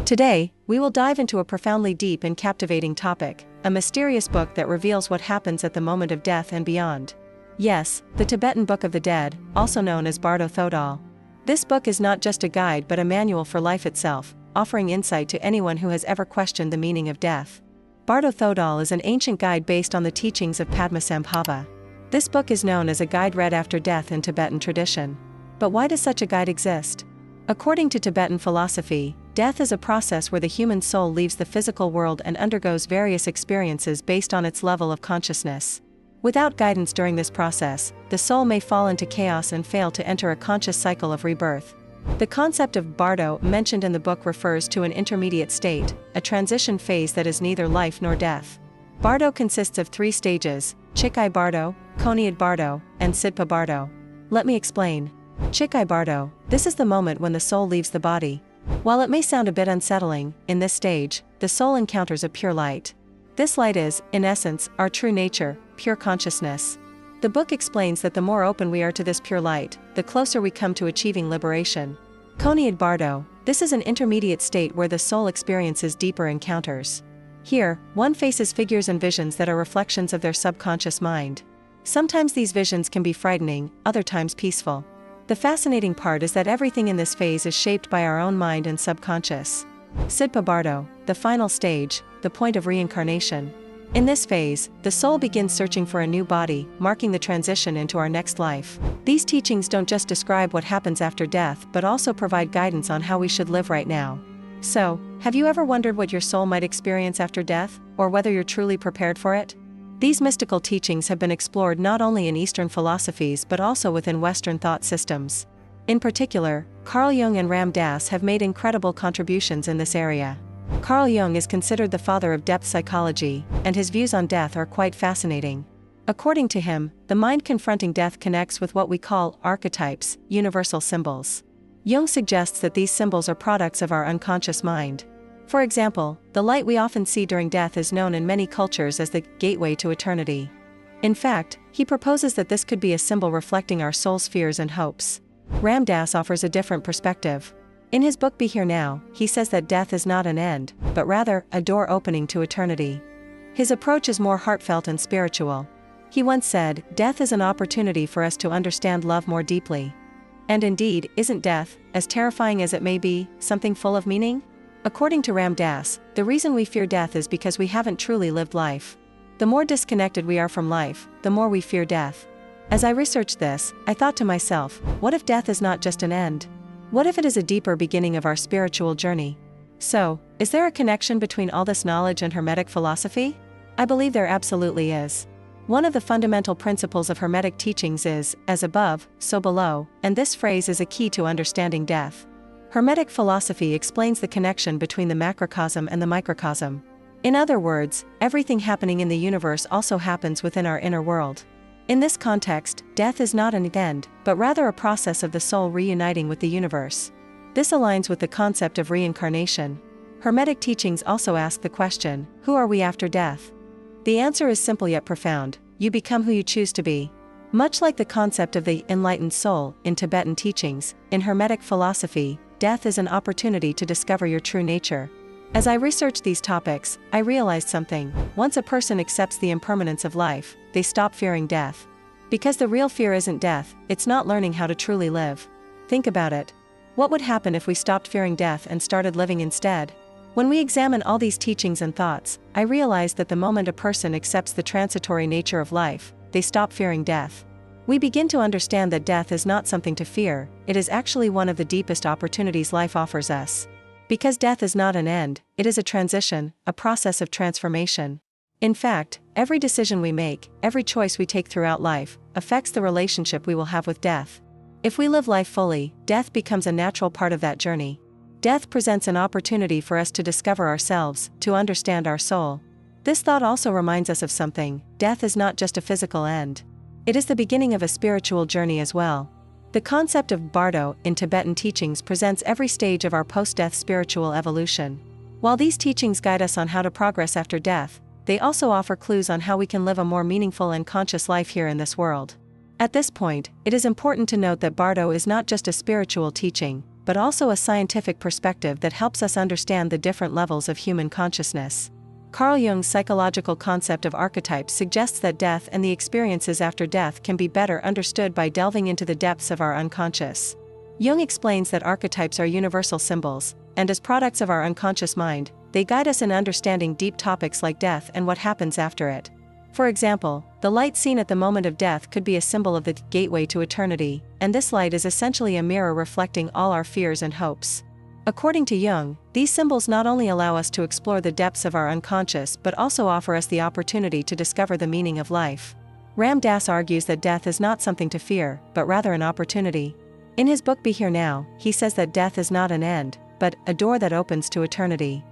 Today, we will dive into a profoundly deep and captivating topic, a mysterious book that reveals what happens at the moment of death and beyond. Yes, the Tibetan Book of the Dead, also known as Bardo Thodol. This book is not just a guide but a manual for life itself, offering insight to anyone who has ever questioned the meaning of death. Bardo Thodol is an ancient guide based on the teachings of Padmasambhava. This book is known as a guide read after death in Tibetan tradition. But why does such a guide exist? According to Tibetan philosophy, death is a process where the human soul leaves the physical world and undergoes various experiences based on its level of consciousness. Without guidance during this process, the soul may fall into chaos and fail to enter a conscious cycle of rebirth. The concept of Bardo mentioned in the book refers to an intermediate state, a transition phase that is neither life nor death. Bardo consists of 3 stages: Chikai Bardo, Koniad Bardo, and Sidpa Bardo. Let me explain. Chikai Bardo, this is the moment when the soul leaves the body. While it may sound a bit unsettling, in this stage, the soul encounters a pure light. This light is, in essence, our true nature, pure consciousness. The book explains that the more open we are to this pure light, the closer we come to achieving liberation. Koniad Bardo, this is an intermediate state where the soul experiences deeper encounters. Here, one faces figures and visions that are reflections of their subconscious mind. Sometimes these visions can be frightening, other times peaceful. The fascinating part is that everything in this phase is shaped by our own mind and subconscious. Sidpa Bardo, the final stage, the point of reincarnation. In this phase, the soul begins searching for a new body, marking the transition into our next life. These teachings don't just describe what happens after death but also provide guidance on how we should live right now. So, have you ever wondered what your soul might experience after death, or whether you're truly prepared for it? These mystical teachings have been explored not only in Eastern philosophies but also within Western thought systems. In particular, Carl Jung and Ram Dass have made incredible contributions in this area. Carl Jung is considered the father of depth psychology, and his views on death are quite fascinating. According to him, the mind confronting death connects with what we call archetypes, universal symbols. Jung suggests that these symbols are products of our unconscious mind. For example, the light we often see during death is known in many cultures as the gateway to eternity. In fact, he proposes that this could be a symbol reflecting our soul's fears and hopes. Ram Dass offers a different perspective. In his book Be Here Now, he says that death is not an end, but rather, a door opening to eternity. His approach is more heartfelt and spiritual. He once said, "Death is an opportunity for us to understand love more deeply." And indeed, isn't death, as terrifying as it may be, something full of meaning? According to Ram Dass, the reason we fear death is because we haven't truly lived life. The more disconnected we are from life, the more we fear death. As I researched this, I thought to myself, what if death is not just an end? What if it is a deeper beginning of our spiritual journey? So, is there a connection between all this knowledge and Hermetic philosophy? I believe there absolutely is. One of the fundamental principles of Hermetic teachings is, as above, so below, and this phrase is a key to understanding death. Hermetic philosophy explains the connection between the macrocosm and the microcosm. In other words, everything happening in the universe also happens within our inner world. In this context, death is not an end, but rather a process of the soul reuniting with the universe. This aligns with the concept of reincarnation. Hermetic teachings also ask the question, who are we after death? The answer is simple yet profound: you become who you choose to be. Much like the concept of the enlightened soul in Tibetan teachings, in Hermetic philosophy, death is an opportunity to discover your true nature. As I researched these topics, I realized something. Once a person accepts the impermanence of life, they stop fearing death. Because the real fear isn't death, it's not learning how to truly live. Think about it. What would happen if we stopped fearing death and started living instead? When we examine all these teachings and thoughts, I realized that the moment a person accepts the transitory nature of life, they stop fearing death. We begin to understand that death is not something to fear, it is actually one of the deepest opportunities life offers us. Because death is not an end, it is a transition, a process of transformation. In fact, every decision we make, every choice we take throughout life, affects the relationship we will have with death. If we live life fully, death becomes a natural part of that journey. Death presents an opportunity for us to discover ourselves, to understand our soul. This thought also reminds us of something: death is not just a physical end. It is the beginning of a spiritual journey as well. The concept of Bardo in Tibetan teachings presents every stage of our post-death spiritual evolution. While these teachings guide us on how to progress after death, they also offer clues on how we can live a more meaningful and conscious life here in this world. At this point, it is important to note that Bardo is not just a spiritual teaching, but also a scientific perspective that helps us understand the different levels of human consciousness. Carl Jung's psychological concept of archetypes suggests that death and the experiences after death can be better understood by delving into the depths of our unconscious. Jung explains that archetypes are universal symbols, and as products of our unconscious mind, they guide us in understanding deep topics like death and what happens after it. For example, the light seen at the moment of death could be a symbol of the gateway to eternity, and this light is essentially a mirror reflecting all our fears and hopes. According to Jung, these symbols not only allow us to explore the depths of our unconscious but also offer us the opportunity to discover the meaning of life. Ram Dass argues that death is not something to fear, but rather an opportunity. In his book Be Here Now, he says that death is not an end, but a door that opens to eternity.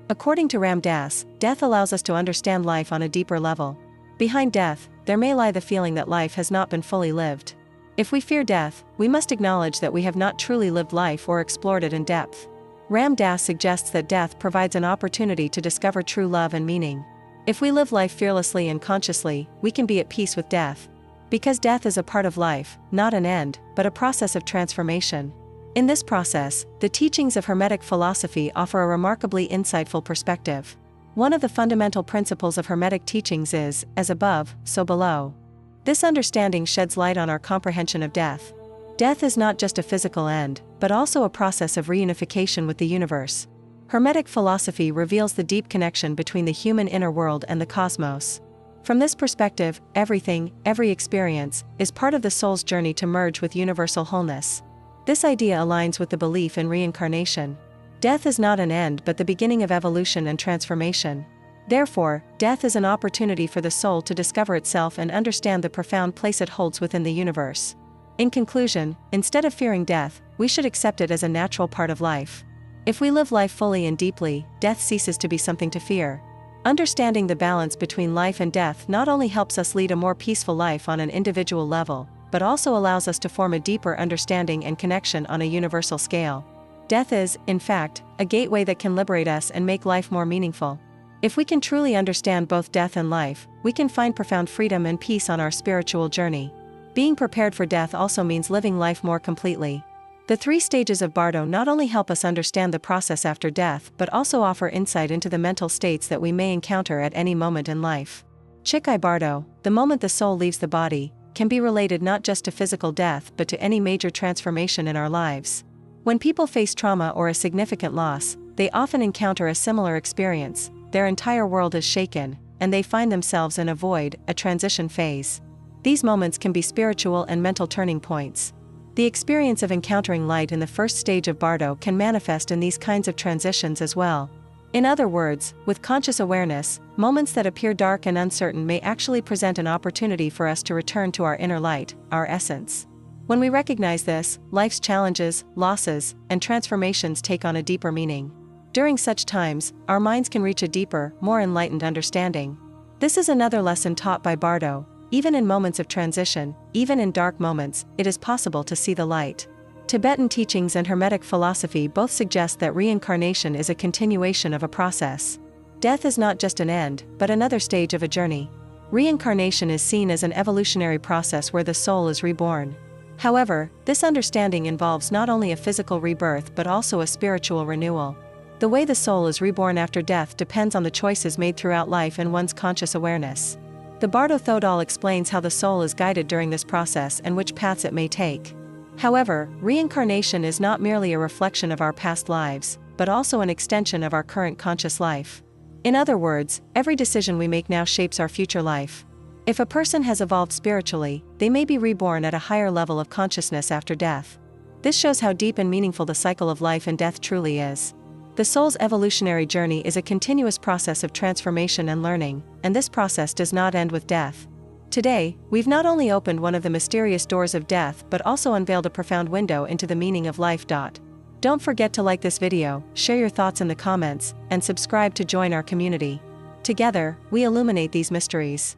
According to Ram Dass, death allows us to understand life on a deeper level. Behind death, there may lie the feeling that life has not been fully lived. If we fear death, we must acknowledge that we have not truly lived life or explored it in depth. Ram Dass suggests that death provides an opportunity to discover true love and meaning. If we live life fearlessly and consciously, we can be at peace with death. Because death is a part of life, not an end, but a process of transformation. In this process, the teachings of Hermetic philosophy offer a remarkably insightful perspective. One of the fundamental principles of Hermetic teachings is, as above, so below. This understanding sheds light on our comprehension of death. Death is not just a physical end, but also a process of reunification with the universe. Hermetic philosophy reveals the deep connection between the human inner world and the cosmos. From this perspective, everything, every experience, is part of the soul's journey to merge with universal wholeness. This idea aligns with the belief in reincarnation. Death is not an end but the beginning of evolution and transformation. Therefore, death is an opportunity for the soul to discover itself and understand the profound place it holds within the universe. In conclusion, instead of fearing death, we should accept it as a natural part of life. If we live life fully and deeply, death ceases to be something to fear. Understanding the balance between life and death not only helps us lead a more peaceful life on an individual level, but also allows us to form a deeper understanding and connection on a universal scale. Death is, in fact, a gateway that can liberate us and make life more meaningful. If we can truly understand both death and life, we can find profound freedom and peace on our spiritual journey. Being prepared for death also means living life more completely. The 3 stages of Bardo not only help us understand the process after death but also offer insight into the mental states that we may encounter at any moment in life. Chikai Bardo, the moment the soul leaves the body, can be related not just to physical death but to any major transformation in our lives. When people face trauma or a significant loss, they often encounter a similar experience. Their entire world is shaken, and they find themselves in a void, a transition phase. These moments can be spiritual and mental turning points. The experience of encountering light in the first stage of Bardo can manifest in these kinds of transitions as well. In other words, with conscious awareness, moments that appear dark and uncertain may actually present an opportunity for us to return to our inner light, our essence. When we recognize this, life's challenges, losses, and transformations take on a deeper meaning. During such times, our minds can reach a deeper, more enlightened understanding. This is another lesson taught by Bardo. Even in moments of transition, even in dark moments, it is possible to see the light. Tibetan teachings and Hermetic philosophy both suggest that reincarnation is a continuation of a process. Death is not just an end, but another stage of a journey. Reincarnation is seen as an evolutionary process where the soul is reborn. However, this understanding involves not only a physical rebirth but also a spiritual renewal. The way the soul is reborn after death depends on the choices made throughout life and one's conscious awareness. The Bardo Thodol explains how the soul is guided during this process and which paths it may take. However, reincarnation is not merely a reflection of our past lives, but also an extension of our current conscious life. In other words, every decision we make now shapes our future life. If a person has evolved spiritually, they may be reborn at a higher level of consciousness after death. This shows how deep and meaningful the cycle of life and death truly is. The soul's evolutionary journey is a continuous process of transformation and learning, and this process does not end with death. Today, we've not only opened one of the mysterious doors of death but also unveiled a profound window into the meaning of life. Don't forget to like this video, share your thoughts in the comments, and subscribe to join our community. Together, we illuminate these mysteries.